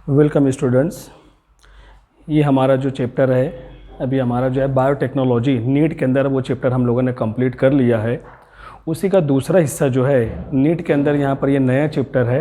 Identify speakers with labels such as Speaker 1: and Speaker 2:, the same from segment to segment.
Speaker 1: Welcome students. ये हमारा जो चैप्टर है अभी हमारा जो है बायोटेक्नोलॉजी नीट के अंदर वो चैप्टर हम लोगों ने कंप्लीट कर लिया है। उसी का दूसरा हिस्सा जो है नीट के अंदर यहाँ पर ये नया चैप्टर है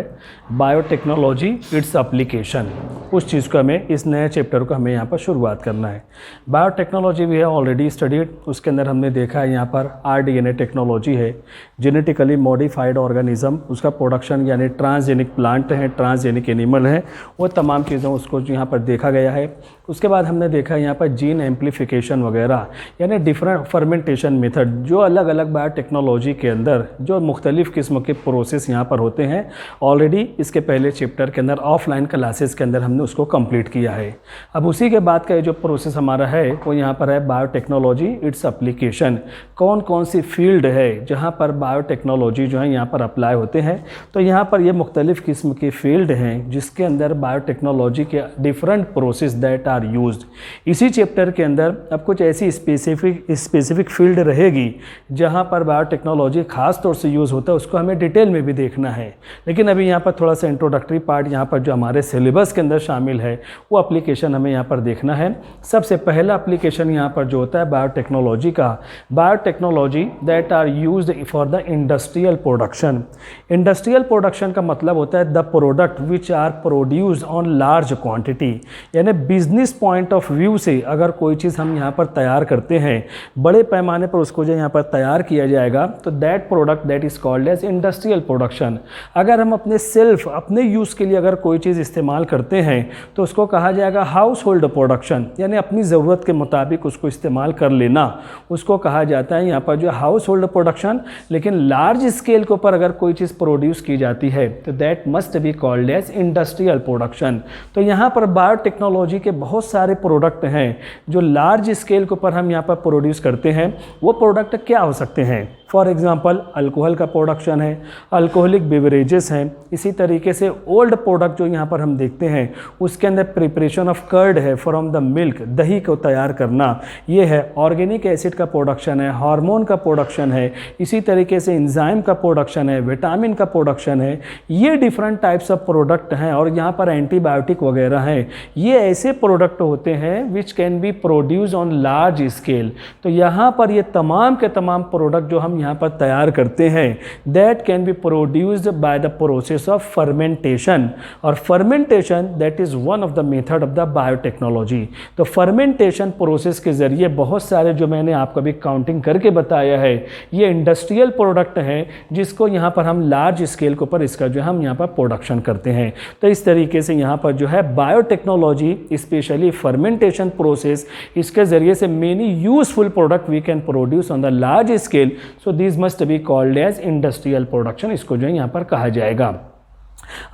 Speaker 1: बायोटेक्नोलॉजी इट्स एप्लीकेशन। उस चीज़ को हमें इस नए चैप्टर को हमें यहाँ पर शुरुआत करना है। बायोटेक्नोलॉजी भी है ऑलरेडी स्टडीड। उसके अंदर हमने देखा है यहाँ पर आरडीएनए टेक्नोलॉजी है, जेनेटिकली मॉडिफाइड ऑर्गेनिज्म, उसका प्रोडक्शन यानी ट्रांसजेनिक प्लांट हैं, ट्रांसजेनिक एनिमल हैं, वो तमाम चीज़ों उसको यहाँ पर देखा गया है। उसके बाद हमने देखा यहाँ पर जीन एम्प्लीफिकेशन वगैरह यानी डिफरेंट फर्मेंटेशन मेथड, जो अलग अलग बायोटेक्नोलॉजी के अंदर जो मुख्तलिफ़ किस्म के प्रोसेस यहाँ पर होते हैं। ऑलरेडी इसके पहले चैप्टर के अंदर ऑफलाइन क्लासेस के अंदर हमने उसको कंप्लीट किया है। अब उसी के बाद का ये जो प्रोसेस हमारा है वो यहाँ पर है बायोटेक्नोलॉजी इट्स एप्लीकेशन। कौन कौन सी फील्ड है जहाँ पर बायोटेक्नोलॉजी जो है यहाँ पर अप्लाई होते हैं। तो यहाँ पर ये मुख्तलिफ़ किस्म की फील्ड हैं जिसके अंदर बायोटेक्नोलॉजी के different process that are used. इसी चैप्टर के अंदर अब कुछ ऐसी स्पेसिफिक फील्ड रहेगी जहाँ पर बायोटेक्नोलॉजी खास तौर से यूज़ होता है, उसको हमें डिटेल में भी देखना है। लेकिन अभी यहाँ पर थोड़ा सा इंट्रोडक्टरी पार्ट यहाँ पर जो हमारे सिलेबस के अंदर शामिल है वो एप्लीकेशन हमें यहाँ पर देखना है। सबसे पहला एप्लीकेशन यहाँ पर जो होता है बायोटेक्नोलॉजी का, biotechnology that are used for the industrial production. Industrial production का मतलब होता है the product which are produced on large quantity. यानी बिजनेस पॉइंट ऑफ व्यू से अगर कोई चीज़ हम यहाँ पर तैयार करते हैं, बड़े पैमाने पर उसको जो यहाँ पर तैयार किया जाएगा, तो that product that is called as industrial production. अगर हम अपने यूज़ के लिए अगर कोई चीज़ इस्तेमाल करते हैं तो उसको कहा जाएगा हाउस होल्ड प्रोडक्शन, यानी अपनी ज़रूरत के मुताबिक उसको इस्तेमाल कर लेना, उसको कहा जाता है यहाँ पर जो हाउस होल्ड प्रोडक्शन। लेकिन लार्ज स्केल के ऊपर अगर कोई चीज़ प्रोड्यूस की जाती है तो that must be called as industrial production. तो यहाँ पर बायोटेक्नोलॉजी के बहुत सारे प्रोडक्ट हैं जो लार्ज स्केल के ऊपर हम यहाँ पर प्रोड्यूस करते हैं। वो प्रोडक्ट क्या हो सकते हैं? फॉर एग्जांपल अल्कोहल का प्रोडक्शन है, अल्कोहलिक बेवरेजेस हैं। इसी तरीके से ओल्ड प्रोडक्ट जो यहाँ पर हम देखते हैं उसके अंदर प्रिपरेशन ऑफ कर्ड है फ्रॉम द मिल्क, दही को तैयार करना ये है। ऑर्गेनिक एसिड का प्रोडक्शन है, हार्मोन का प्रोडक्शन है, इसी तरीके से एंजाइम का प्रोडक्शन है, विटामिन का प्रोडक्शन है। ये डिफरेंट टाइप्स ऑफ प्रोडक्ट हैं। और यहाँ पर एंटीबायोटिक वगैरह हैं। ये ऐसे प्रोडक्ट होते हैं which can be produce on large scale. तो यहाँ पर ये तमाम के तमाम प्रोडक्ट जो हम यहाँ पर तैयार करते हैं that can be produced by the process of fermentation. और fermentation that is one of the method of the biotechnology. तो फर्मेंटेशन प्रोसेस के जरिए बहुत सारे जो मैंने आपको अभी काउंटिंग करके बताया है ये इंडस्ट्रियल प्रोडक्ट हैं जिसको यहाँ पर हम लार्ज स्केल के ऊपर इसका जो हम यहाँ पर प्रोडक्शन करते हैं। तो इस तरीके से यहाँ पर जो है बायोटेक्नोलॉजी स्पेशली फर्मेंटेशन प्रोसेस, इसके जरिए से many useful product we can produce on the large scale. So this must be called as industrial production, इसको जो है यहाँ पर कहा जाएगा।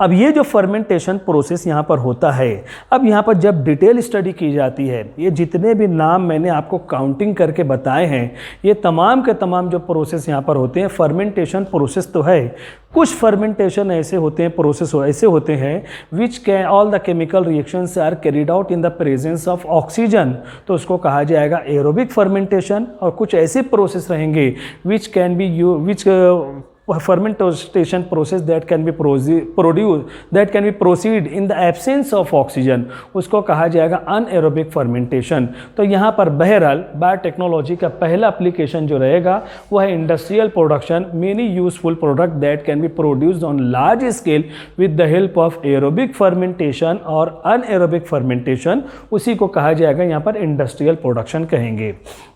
Speaker 1: अब ये जो फर्मेंटेशन प्रोसेस यहाँ पर होता है, अब यहाँ पर जब डिटेल स्टडी की जाती है, ये जितने भी नाम मैंने आपको काउंटिंग करके बताए हैं ये तमाम के तमाम जो प्रोसेस यहाँ पर होते हैं फर्मेंटेशन प्रोसेस तो है। कुछ फर्मेंटेशन ऐसे होते हैं, प्रोसेस ऐसे होते हैं which can all the chemical reactions are carried out in the presence of oxygen, तो उसको कहा जाएगा एरोबिक फर्मेंटेशन। और कुछ ऐसे प्रोसेस रहेंगे which can be fermentation process that can be proceed in the absence of oxygen, उसको कहा जाएगा अनएरोबिक फर्मेंटेशन। तो यहाँ पर बहरहाल बायोटेक्नोलॉजी का पहला एप्लीकेशन जो रहेगा वो है industrial production, many useful product that can be produced on large scale with the help of aerobic fermentation और अनएरोबिक फर्मेंटेशन, उसी को कहा जाएगा यहाँ पर इंडस्ट्रियल प्रोडक्शन कहेंगे।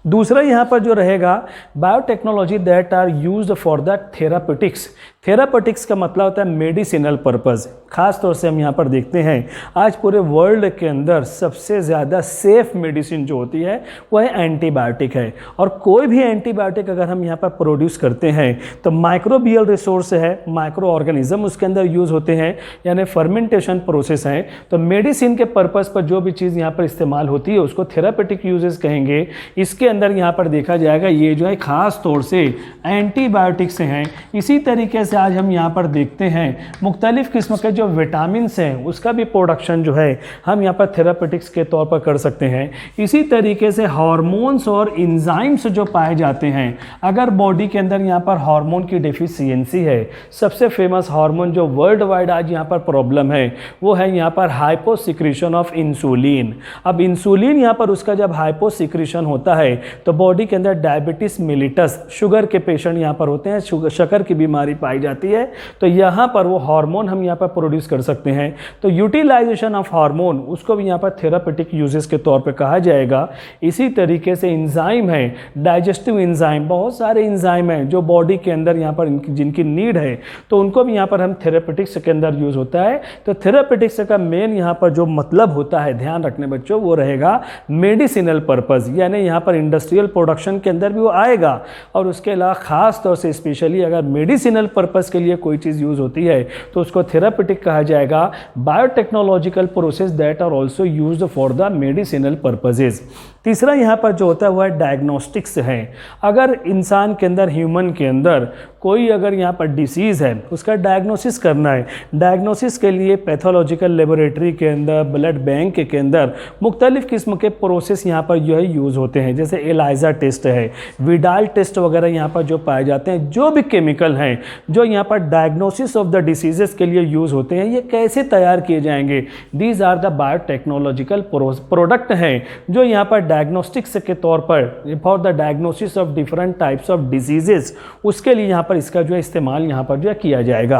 Speaker 1: दूसरा यहाँ पर जो रहेगा biotechnology that are used for the therapeutics. Therapeutics का मतलब होता है मेडिसिनल पर्पज़। खास तौर से हम यहाँ पर देखते हैं आज पूरे वर्ल्ड के अंदर सबसे ज़्यादा सेफ मेडिसिन जो होती है वो है एंटीबायोटिक है। और कोई भी एंटीबायोटिक अगर हम यहाँ पर प्रोड्यूस करते हैं तो माइक्रोबियल रिसोर्स है, माइक्रो ऑर्गेनिज्म उसके अंदर यूज़ होते हैं, यानी फर्मेंटेशन प्रोसेस है। तो मेडिसिन के पर्पज़ पर जो भी चीज़ यहाँ पर इस्तेमाल होती है उसको थेरापेटिक यूजेस कहेंगे। इसके अंदर यहाँ पर देखा जाएगा ये जो है ख़ास तौर से एंटीबायोटिक्स हैं, इसी तरीके से आज हम यहाँ पर देखते हैं मुख्तलिफ़ किस्म के जो विटामिन्स हैं उसका भी प्रोडक्शन जो है हम यहाँ पर थेरापेटिक्स के तौर पर कर सकते हैं। इसी तरीके से हार्मोन्स और इंजाइम्स जो पाए जाते हैं, अगर बॉडी के अंदर यहाँ पर हार्मोन की डेफिशिएंसी है, सबसे फेमस हार्मोन जो वर्ल्ड वाइड आज यहाँ पर प्रॉब्लम है वो है यहाँ पर हाइपोसिक्रीशन ऑफ इंसुलिन। अब इंसुलिन यहाँ पर उसका जब हाइपोसिक्रीशन होता है तो बॉडी के अंदर डायबिटीज मिलिटस, शुगर के पेशेंट यहाँ पर होते हैं, शक्कर की बीमारी पाई जाती है, तो यहाँ पर वो हार्मोन हम यहाँ पर प्रोड्यूस कर सकते हैं। तो यूटिलाइजेशन ऑफ हार्मोन उसको भी यहाँ पर थेरापेटिक यूजेस के तौर पे कहा जाएगा। इसी तरीके से इंजाइम है, डाइजेस्टिव इंजाइम, बहुत सारे इंजाइम हैं जो बॉडी के अंदर यहाँ पर जिनकी नीड है तो उनको भी यहाँ पर हम थेरापेटिक्स के अंदर यूज़ होता है। तो थेरापेटिक्स का मेन यहाँ पर जो मतलब होता है, ध्यान रखने बच्चों, वो रहेगा मेडिसिनल पर्पज़, यानी यहाँ पर इंडस्ट्रियल प्रोडक्शन के अंदर भी वो आएगा और उसके अलावा ख़ास तौर से स्पेशली अगर मेडिसिनल पर्पज़ के लिए कोई चीज़ यूज़ होती है तो उसको थेरापेटिक कहा जाएगा। Biotechnological process that are also used for the medicinal purposes. तीसरा यहाँ पर जो होता है वो है डायग्नोस्टिक्स है। अगर इंसान के अंदर, ह्यूमन के अंदर कोई अगर यहाँ पर डिसीज़ है उसका डायग्नोसिस करना है, डायग्नोसिस के लिए पैथोलॉजिकल लेबोरेटरी के अंदर, ब्लड बैंक के अंदर मुख्तलिफ़ किस्म के प्रोसेस यहाँ पर जो है यूज़ होते हैं, जैसे एलाइजा टेस्ट है, विडाल टेस्ट वगैरह यहाँ पर जो पाए जाते हैं। जो भी केमिकल हैं जो यहाँ पर डायग्नोसिस ऑफ द डिसीजेस के लिए यूज़ होते हैं, ये कैसे तैयार किए जाएंगे? These are the biotechnological product हैं जो यहाँ पर डायग्नोस्टिक्स के तौर पर for the diagnosis of different types of diseases, उसके लिए यहाँ पर इसका जो है इस्तेमाल यहाँ पर जो है किया जाएगा।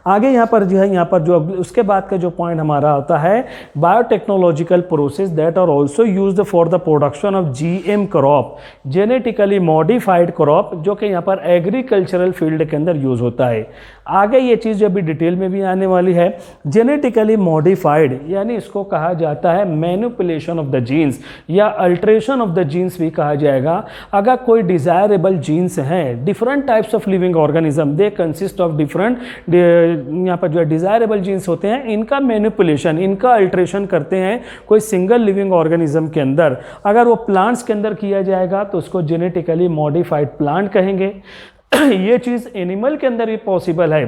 Speaker 1: आगे यहाँ पर जो है, यहाँ पर जो उसके बाद का जो पॉइंट हमारा होता है, biotechnological process that are also used for the production of GM crop, genetically modified crop, जो कि यहाँ पर एग्रीकल्चरल फील्ड के अंदर यूज़ होता है। आगे ये चीज़ जो अभी डिटेल में भी आने वाली है, जेनेटिकली मॉडिफाइड यानी इसको कहा जाता है मैनिपुलेशन ऑफ द जीन्स या अल्ट्रेशन ऑफ द जीन्स भी कहा जाएगा। अगर कोई डिज़ायरेबल जीन्स हैं, different types of living organism, they consist of different, यहाँ पर जो है डिज़ायरेबल जीन्स होते हैं, इनका मैनिपुलेशन, इनका अल्ट्रेशन करते हैं कोई सिंगल लिविंग ऑर्गेनिज्म के अंदर। अगर वो प्लांट्स के अंदर किया जाएगा तो उसको जेनेटिकली मॉडिफाइड प्लांट कहेंगे। ये चीज़ एनिमल के अंदर भी पॉसिबल है,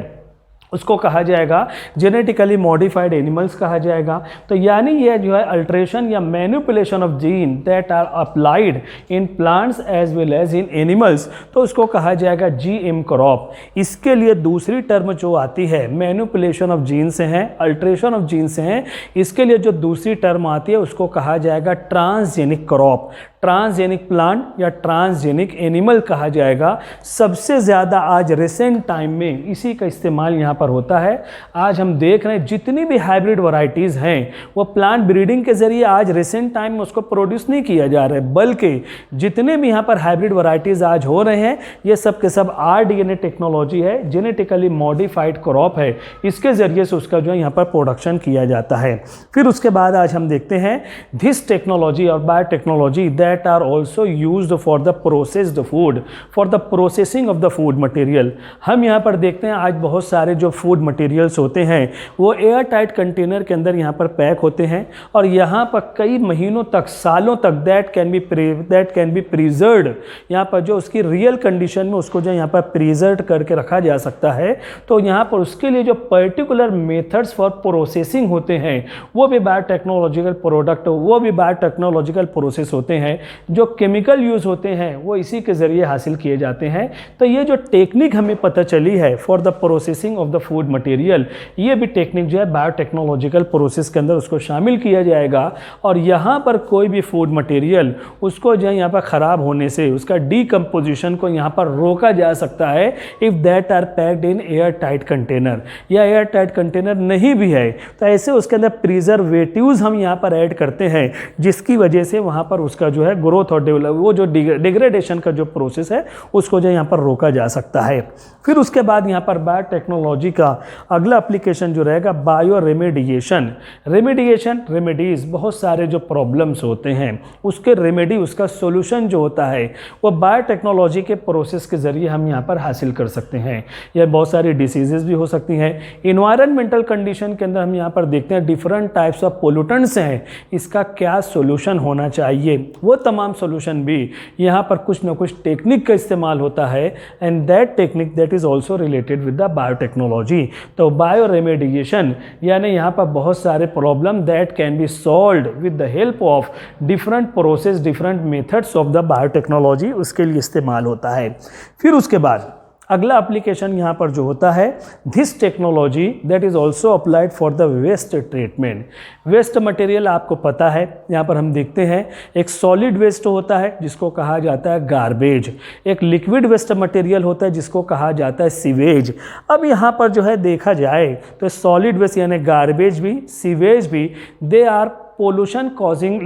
Speaker 1: उसको कहा जाएगा जेनेटिकली मॉडिफाइड एनिमल्स कहा जाएगा। तो यानी ये जो है अल्ट्रेशन या manipulation of gene that are applied in plants as well as in animals, तो उसको कहा जाएगा जीएम क्रॉप। इसके लिए दूसरी टर्म जो आती है, मैनिपुलेशन ऑफ जीन से हैं, अल्ट्रेशन ऑफ जीन से हैं, इसके लिए जो दूसरी टर्म आती है उसको कहा जाएगा ट्रांसजेनिक क्रॉप, ट्रांसजेनिक प्लांट या ट्रांसजेनिक एनिमल कहा जाएगा। सबसे ज़्यादा आज रिसेंट टाइम में इसी का इस्तेमाल यहाँ पर होता है। आज हम देख रहे हैं जितनी भी हाइब्रिड वैरायटीज़ हैं वो प्लांट ब्रीडिंग के ज़रिए आज रिसेंट टाइम में उसको प्रोड्यूस नहीं किया जा रहा है, बल्कि जितने भी यहाँ पर हाइब्रिड वैरायटीज़ आज हो रहे हैं ये सब के सब आरडीएनए टेक्नोलॉजी है, जेनेटिकली मॉडिफाइड क्रॉप है, इसके ज़रिए से उसका जो है यहाँ पर प्रोडक्शन किया जाता है। फिर उसके बाद आज हम देखते हैं दिस टेक्नोलॉजी और biotechnology that are also used for the processed food, for the processing of the food material. हम यहाँ पर देखते हैं आज बहुत सारे जो फूड मटेरियल्स होते हैं वो एयर टाइट कंटेनर के अंदर यहाँ पर पैक होते हैं और यहाँ पर कई महीनों तक, सालों तक दैट कैन बी प्रिजर्व्ड, यहाँ पर जो उसकी रियल कंडीशन में उसको जो यहाँ पर प्रिजर्व करके रखा जा सकता है। तो यहाँ पर उसके लिए जो पर्टिकुलर मेथड्स फॉर प्रोसेसिंग होते हैं वो भी बायोटेक्नोलॉजिकल प्रोडक्ट, वो भी बायोटेक्नोलॉजिकल प्रोसेस होते हैं। जो केमिकल यूज़ होते हैं वो इसी के ज़रिए हासिल किए जाते हैं। तो ये जो टेक्निक हमें पता चली है for the processing of the food material, ये भी टेक्निक जो है बायोटेक्नोलॉजिकल प्रोसेस के अंदर उसको शामिल किया जाएगा। और यहाँ पर कोई भी फूड मटेरियल उसको जो है यहाँ पर ख़राब होने से, उसका डीकम्पोजिशन को यहाँ पर रोका जा सकता है if that are packed in air tight container, या एयर टाइट कंटेनर नहीं भी है तो ऐसे उसके अंदर प्रिजर्वेटिव्स हम यहाँ पर ऐड करते हैं जिसकी वजह से वहाँ पर उसका जो है ग्रोथ और डेवलप, वो जो डिग्रेडेशन का जो प्रोसेस है उसको जो यहाँ पर रोका जा सकता है। फिर उसके बाद यहाँ पर बायोटेक्नोलॉजी टेक्नोलॉजी का अगला एप्लीकेशन जो रहेगा बायो रेमेडिएशन। रेमेडीज बहुत सारे जो प्रॉब्लम्स होते हैं उसके रेमेडी, उसका सॉल्यूशन जो होता है वो बायोटेक्नोलॉजी के प्रोसेस के ज़रिए हम यहाँ पर हासिल कर सकते हैं। यह बहुत सारी डिसीजेज भी हो सकती हैं। इन्वायरमेंटल कंडीशन के अंदर हम यहाँ पर देखते हैं डिफरेंट टाइप्स ऑफ पोल्यूटेंट्स हैं, इसका क्या सॉल्यूशन होना चाहिए, वो तमाम सॉल्यूशन भी यहाँ पर कुछ ना कुछ टेक्निक का इस्तेमाल होता है, and that technique that is also related with the biotechnology. तो बायो रेमेडिएशन यानी यहाँ पर बहुत सारे problem that can B solved with the help of different process, different methods of the biotechnology, उसके लिए इस्तेमाल होता है। फिर उसके बाद अगला एप्लीकेशन यहाँ पर जो होता है, this technology that is also applied for the waste treatment. Waste material आपको पता है, यहाँ पर हम देखते हैं एक सॉलिड वेस्ट होता है जिसको कहा जाता है गार्बेज, एक लिक्विड वेस्ट मटेरियल होता है जिसको कहा जाता है सीवेज। अब यहाँ पर जो है देखा जाए तो सॉलिड वेस्ट यानी गार्बेज भी, सीवेज भी, they are pollution causing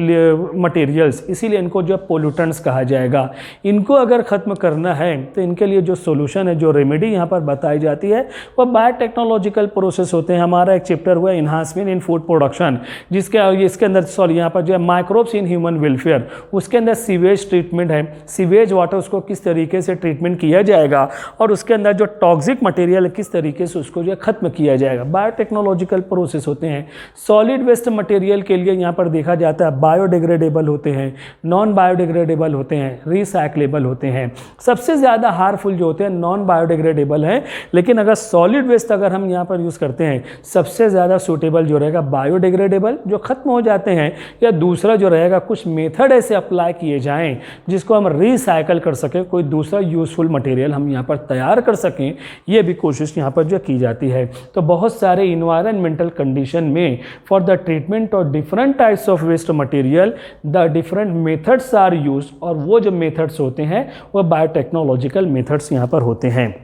Speaker 1: materials, इसीलिए इनको जो पोल्यूटेंट्स कहा जाएगा। इनको अगर ख़त्म करना है तो इनके लिए जो सोल्यूशन है, जो रेमेडी यहाँ पर बताई जाती है वो बायोटेक्नोलॉजिकल प्रोसेस होते हैं। हमारा एक चैप्टर हुआ इन्हांसमेंट इन फूड प्रोडक्शन, इसके अंदर यहाँ पर जो है माइक्रोब्स इन ह्यूमन वेलफेयर, उसके अंदर सीवेज ट्रीटमेंट है, सीवेज वाटर उसको किस तरीके से ट्रीटमेंट किया जाएगा और उसके अंदर जो टॉक्सिक मटेरियल है किस तरीके से उसको जो है ख़त्म किया जाएगा। बायोटेक्नोलॉजिकल प्रोसेस होते हैं। सॉलिड वेस्ट मटेरियल के लिए यहाँ पर देखा जाता है बायोडिग्रेडेबल होते हैं, नॉन बायोडिग्रेडेबल होते हैं, रिसाइक्लेबल होते हैं। सबसे ज़्यादा हार्मफुल जो होते हैं नॉन बायोडिग्रेडेबल हैं, लेकिन अगर सॉलिड वेस्ट अगर हम यहाँ पर यूज़ करते हैं सबसे ज़्यादा सूटेबल जो रहेगा बायोडिग्रेडेबल, जो ख़त्म हो जाते हैं, या दूसरा जो रहेगा कुछ मेथड ऐसे अप्लाई किए जाएँ जिसको हम रिसाइकल कर सकें, कोई दूसरा यूज़फुल मटेरियल हम यहाँ पर तैयार कर सकें, ये भी कोशिश यहाँ पर जो की जाती है। तो बहुत सारे इन्वायरमेंटल कंडीशन में for the treatment of different types of waste material the different methods are used, और वो जो मेथड्स होते हैं वो बायोटेक्नोलॉजिकल मेथड्स यहाँ पर होते हैं।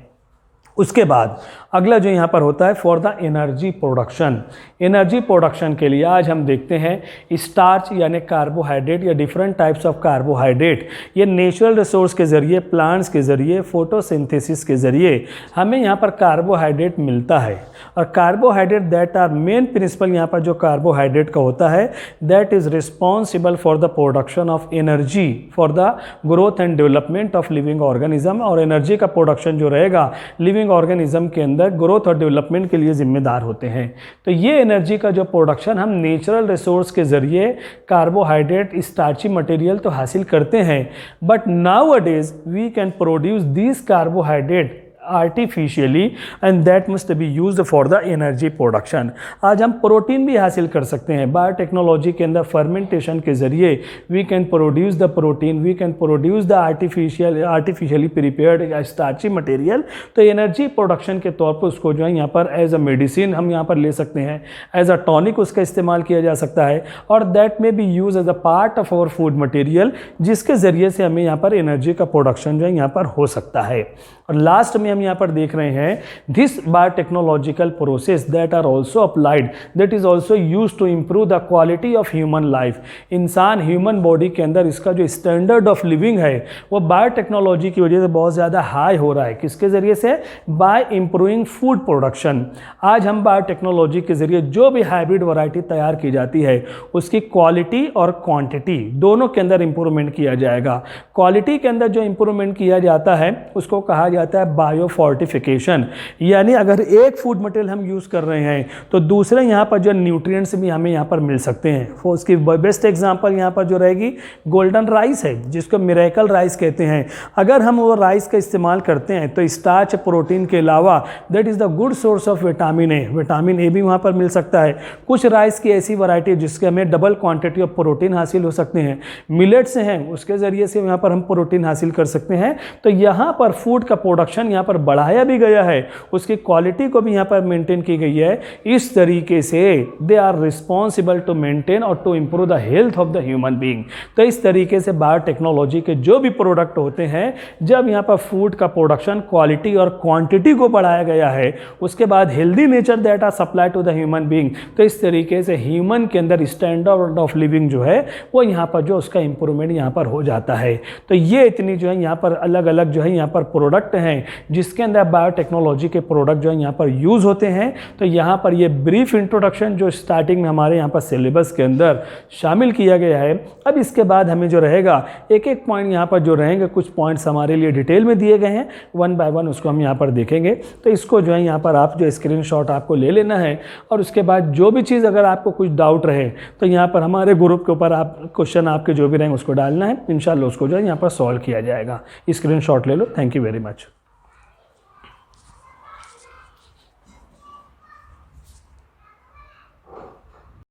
Speaker 1: उसके बाद अगला जो यहाँ पर होता है for the energy production. Energy production के लिए आज हम देखते हैं स्टार्च यानी कार्बोहाइड्रेट या डिफरेंट टाइप्स ऑफ कार्बोहाइड्रेट, ये नेचुरल रिसोर्स के ज़रिए, प्लांट्स के ज़रिए, फोटोसिंथेसिस के ज़रिए हमें यहाँ पर कार्बोहाइड्रेट मिलता है। और carbohydrate that are main principle यहाँ पर जो कार्बोहाइड्रेट का होता है that is responsible for the production of energy for the growth and development of living organism. और एनर्जी का प्रोडक्शन जो रहेगा लिविंग ऑर्गेनिज्म के अंदर ग्रोथ और डेवलपमेंट के लिए जिम्मेदार होते हैं। तो ये एनर्जी का जो प्रोडक्शन हम नेचुरल रिसोर्स के ज़रिए कार्बोहाइड्रेट, स्टार्ची मटेरियल तो हासिल करते हैं, but nowadays we can produce this carbohydrate artificially and that must be used for the energy production. आज हम प्रोटीन भी हासिल कर सकते हैं बायोटेक्नोलॉजी के अंदर, फर्मेंटेशन के ज़रिए we can produce the protein, we can produce the artificially prepared starchy material. तो एनर्जी प्रोडक्शन के तौर पर उसको जो है यहाँ पर एज अ मेडिसिन हम यहाँ पर ले सकते हैं, एज अ टॉनिक उसका इस्तेमाल किया जा सकता है, और that may be use as a part of our food material, जिसके ज़रिए से हमें यहाँ पर एनर्जी का प्रोडक्शन जो है यहाँ पर हो सकता है। और लास्ट में हम यहाँ पर देख रहे हैं this biotechnological process that are also applied, that is also use to improve the quality of human life. इंसान ह्यूमन बॉडी के अंदर इसका जो स्टैंडर्ड ऑफ लिविंग है वो बायोटेक्नोलॉजी की वजह से बहुत ज़्यादा हाई हो रहा है। किसके ज़रिए से? Bye improving food production. आज हम बायोटेक्नोलॉजी के ज़रिए जो भी हाइब्रिड वैरायटी तैयार की जाती है उसकी क्वालिटी और क्वांटिटी दोनों के अंदर इम्प्रूवमेंट किया जाएगा। क्वालिटी के अंदर जो इम्प्रूवमेंट किया जाता है उसको कहा जाता है बायो फोर्टिफिकेशन, यानी अगर एक फूड मटेरियल हम यूज़ कर रहे हैं तो दूसरे यहाँ पर जो न्यूट्रिएंट्स भी हमें यहाँ पर मिल सकते हैं। उसकी बेस्ट एग्जांपल यहाँ पर जो रहेगी गोल्डन राइस है, जिसको मिरेकल राइस कहते हैं। अगर हम वो राइस का इस्तेमाल करते हैं तो स्टार्च प्रोटीन के अलावा that is the good source of vitamin A, vitamin A भी वहाँ पर मिल सकता है। कुछ राइस की ऐसी वैरायटी है जिसके हमें डबल क्वांटिटी ऑफ प्रोटीन हासिल हो सकते हैं। मिलेट्स हैं, उसके ज़रिए से यहाँ पर हम प्रोटीन हासिल कर सकते हैं। तो यहाँ पर फूड का प्रोडक्शन यहाँ पर बढ़ाया भी गया है, उसकी क्वालिटी को भी यहाँ पर मेंटेन की गई है। इस तरीके से they are responsible to maintain और to improve the health of the human being. तो इस तरीके से बायोटेक्नोलॉजी के जो भी प्रोडक्ट होते हैं, जब यहाँ पर फूड का प्रोडक्शन क्वालिटी और क्वांटिटी को बढ़ाया गया है, उसके बाद healthy nature that are supply to the human being, तो इस तरीके से ह्यूमन के अंदर स्टैंडर्ड ऑफ लिविंग जो है वो यहाँ पर जो उसका इंप्रूवमेंट यहाँ पर हो जाता है। तो ये इतनी जो है यहाँ पर अलग अलग जो है यहाँ पर प्रोडक्ट हैं जिसके अंदर बायोटेक्नोलॉजी के प्रोडक्ट जो है यहाँ पर यूज़ होते हैं। तो यहाँ पर ये ब्रीफ इंट्रोडक्शन जो स्टार्टिंग में हमारे यहाँ पर सिलेबस के अंदर शामिल किया गया है। अब इसके बाद हमें जो रहेगा एक एक पॉइंट यहाँ पर जो रहेंगे, कुछ पॉइंट्स हमारे लिए डिटेल में दिए गए हैं, 1 बाय 1 उसको हम यहाँ पर देखेंगे। तो इसको जो है यहाँ पर आप जो स्क्रीनशॉट आपको ले लेना है और उसके बाद जो भी चीज़ अगर आपको कुछ डाउट रहे तो यहाँ पर हमारे ग्रुप के ऊपर आप क्वेश्चन आपके जो भी रहेंगे उसको डालना है, इंशाल्लाह उसको जो है यहाँ पर सॉल्व किया जाएगा। स्क्रीनशॉट ले लो। Thank you very much.